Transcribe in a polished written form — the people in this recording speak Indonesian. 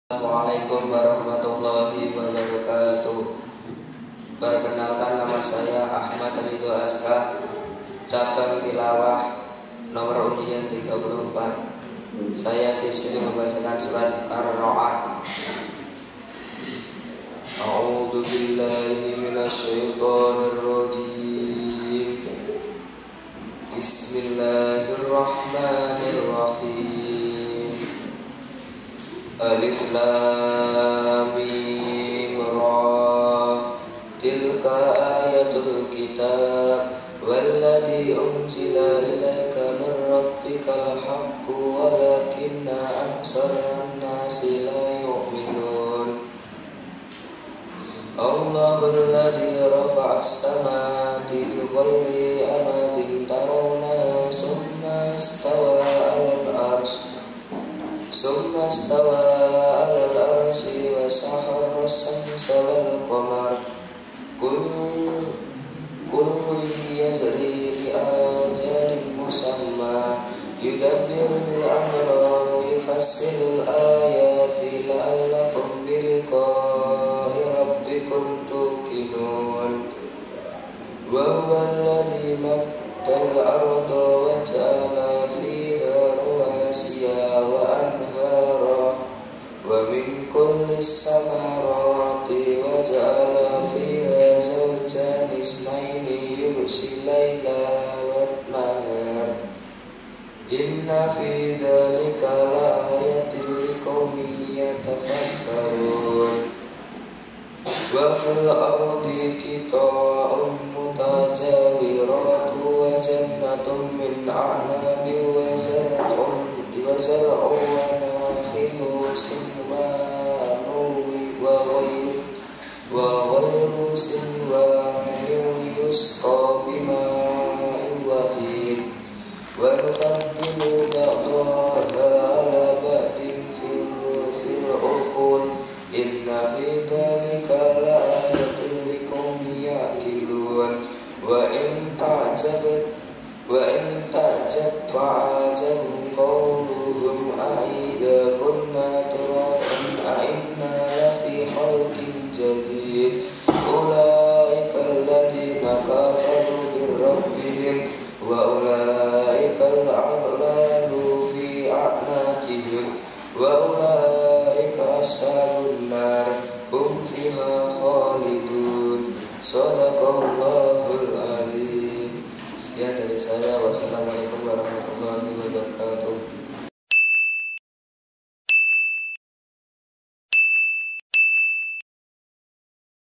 Assalamualaikum warahmatullahi wabarakatuh. Perkenalkan, nama saya Ahmad Ridho Aska, cabang tilawah nomor undian 34. Saya di sini membacakan surat Ar-Ra'd. A'udzu billahi minasyaitonir rajim. Bismillahirrahmanirrahim. Alif lam mim ra. Tilka ayatul kitab walladzi unzila ilaika min rabbikal haqqu walakinna aktsaran nasi la yu'minun. Allahul ladzi rafa'as samawati bighairi amadin tarawna summa istawa 'alal arsy wa sahara as-samsa wal qamar kullu yajri li ajalin musamma yudabbirul amra wa yufassilu al-ayati la'allakum bi liqa'i rabbikum tuqinun. Wa huwa alladzi maddal arda wa ja'ala fiha rawasiya wa anhara wa min kulli samarati wa ja'ala fiha zawjan isnaini yughshil laila wan nahar inna fi dzalika laayatin liqaumin yatafakkarun. Wa fil ardi qita'un mutajawiratun wa jannatun min a'nabin wa zar'un wa nakhilun sinwanun wa ghayru sinwanin yusqa bima'in wahid wa nufaddilu ba'daha 'ala ba'din fil uqul inna fi dzalika laayatin liqaumin ya'qilun. Wa in ta'jab fa'ajabun qawluhum a'idha kunna turaban a'inna lafi khalqin jadid ulaika alladhina kafaru birabbihim wa ulaika al-aghlalu fi a'naqihim wa ulaika ashabun nar hum fiha khalidun. Shadaqallahul adzim. Sekian dari saya. Wassalamualaikum warahmatullahi wabarakatuh.